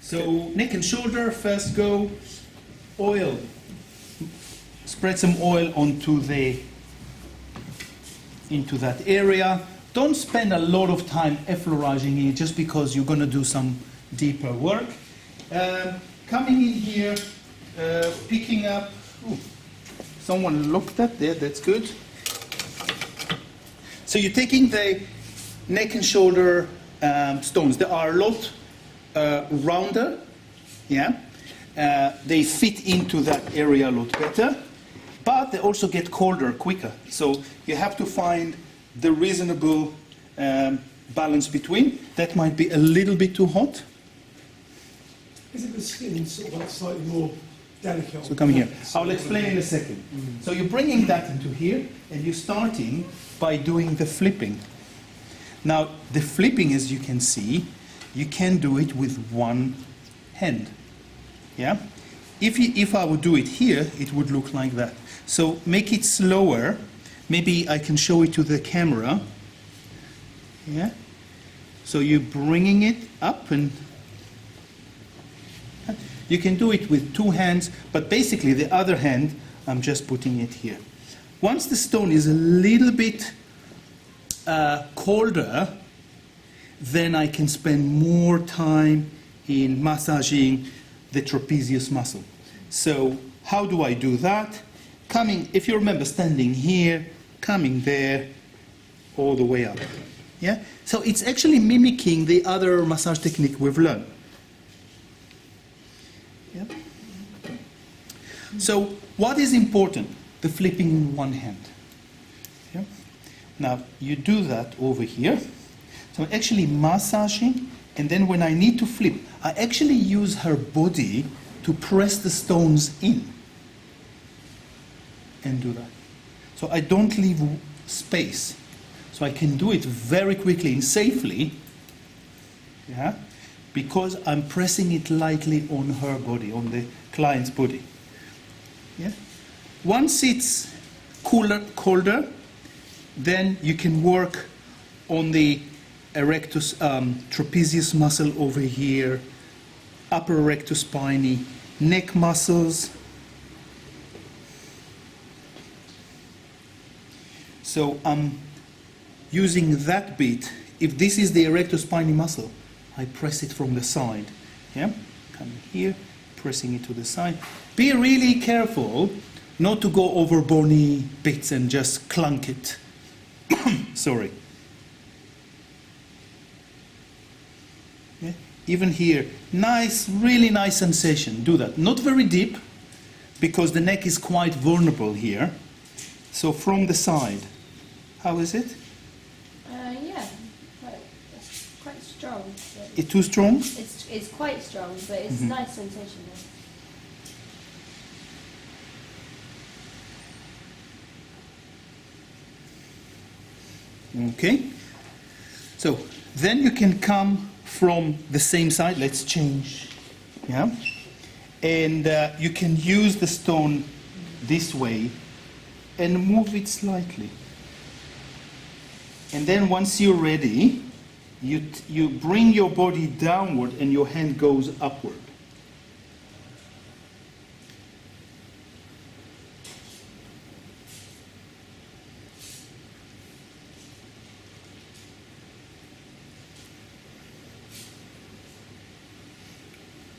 So neck and shoulder, first go, oil. Spread some oil into that area. Don't spend a lot of time effleuraging it just because you're going to do some deeper work. Coming in here, picking up, someone looked at there, that's good. So you're taking the neck and shoulder stones. They are a lot rounder, yeah. They fit into that area a lot better, but they also get colder quicker. So you have to find the reasonable balance between. That might be a little bit too hot. Isn't the skin sort of like slightly more delicate? So come here. I'll explain in a second. So you're bringing that into here, and you're starting by doing the flipping. Now, the flipping, as you can see, you can do it with one hand. Yeah? If I would do it here, it would look like that. So make it slower. Maybe I can show it to the camera. Yeah? So you're bringing it up, and you can do it with two hands, but basically the other hand, I'm just putting it here. Once the stone is a little bit colder, then I can spend more time in massaging the trapezius muscle. So how do I do that? Coming, if you remember, standing here, coming there, all the way up. Yeah? So it's actually mimicking the other massage technique we've learned. Yeah? So what is important? The flipping in one hand. Yeah? Now you do that over here. So I'm actually massaging, and then when I need to flip, I actually use her body to press the stones in and do that. So I don't leave space. So I can do it very quickly and safely, yeah, because I'm pressing it lightly on her body, on the client's body. Yeah? Once it's colder, then you can work on the erectus, trapezius muscle over here, upper erectospinae, neck muscles. So I'm using that bit. If this is the erectospinae muscle, I press it from the side. Yeah? Coming here, pressing it to the side. Be really careful not to go over bony bits and just clunk it. Sorry. Yeah? Even here, nice, really nice sensation. Do that. Not very deep, because the neck is quite vulnerable here. So from the side. How is it? Yeah, quite strong. It's too strong? It's quite strong, but it's nice sensation though. Okay. So then you can come from the same side. Let's change. Yeah. And you can use the stone this way and move it slightly. And then once you're ready, you bring your body downward and your hand goes upward.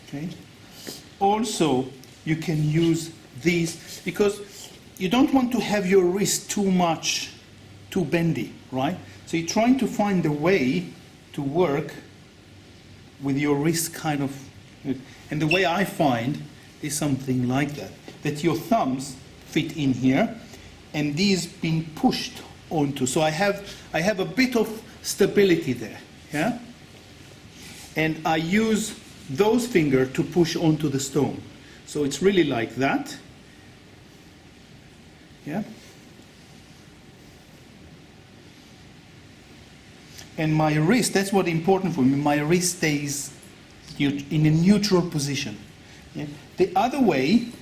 Okay. Also, you can use these, because you don't want to have your wrist too bendy, right? So you're trying to find a way to work with your wrist kind of, and the way I find is something like that, that your thumbs fit in here, and these being pushed onto. So I have a bit of stability there, yeah? And I use those fingers to push onto the stone. So it's really like that, yeah? And my wrist, that's what's important for me, my wrist stays in a neutral position. Yeah? The other way,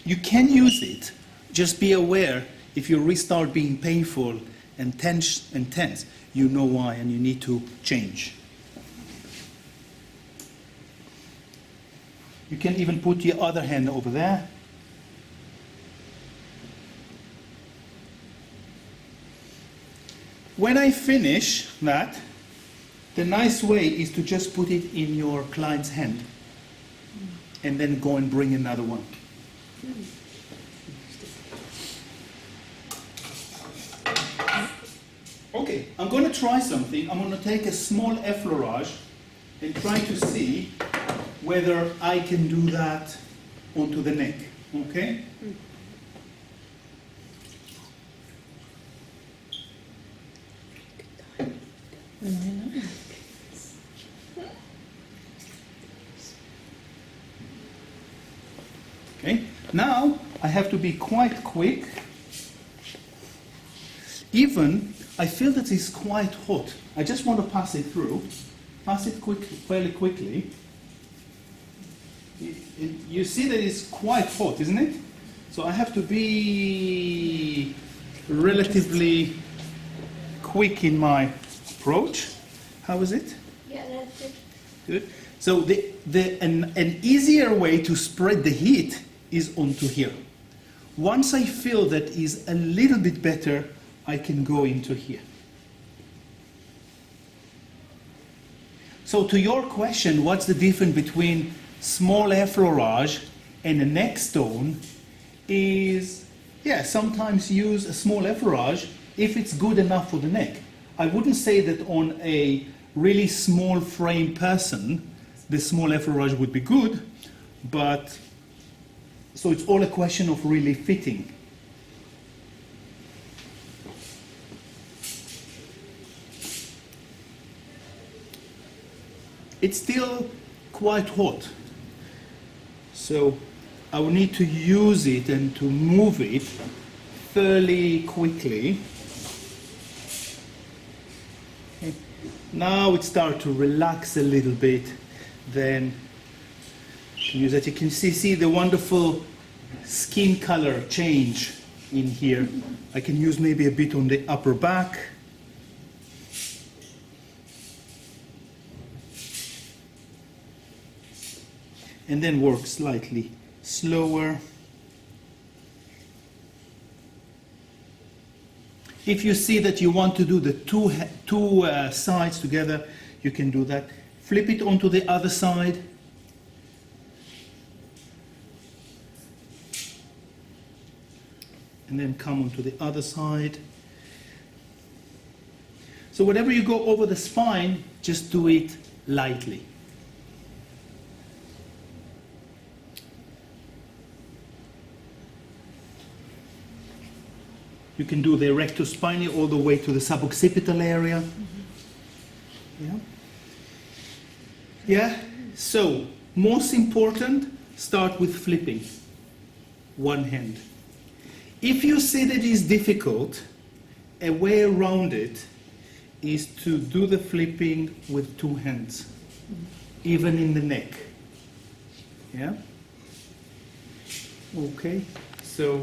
you can use it, just be aware if your wrist start being painful and tense, you know why, and you need to change. You can even put your other hand over there. When I finish that, the nice way is to just put it in your client's hand and then go and bring another one. Okay, I'm going to try something. I'm going to take a small effleurage and try to see whether I can do that onto the neck. Okay? Okay, now I have to be quite quick. Even I feel that it's quite hot. I just want to pass it through. Pass it fairly quickly. You see that it's quite hot, isn't it? So I have to be relatively quick in my approach. How is it? Yeah, that's good. Good. So an easier way to spread the heat is onto here. Once I feel that is a little bit better, I can go into here. So to your question, what's the difference between small effleurage and a neck stone is, yeah, sometimes use a small effleurage if it's good enough for the neck. I wouldn't say that on a really small frame person, the small effleurage would be good, but so it's all a question of really fitting. It's still quite hot, so I will need to use it and to move it fairly quickly. Okay. Now it starts to relax a little bit, then use that. You can see the wonderful skin color change in here. I can use maybe a bit on the upper back. And then work slightly slower. If you see that you want to do the two sides together, you can do that. Flip it onto the other side. And then come onto the other side. So whenever you go over the spine, just do it lightly. You can do the rectospinal all the way to the suboccipital area. Yeah. Yeah. So most important, start with flipping. One hand. If you see that it is difficult, a way around it is to do the flipping with two hands, even in the neck. Yeah? Okay, so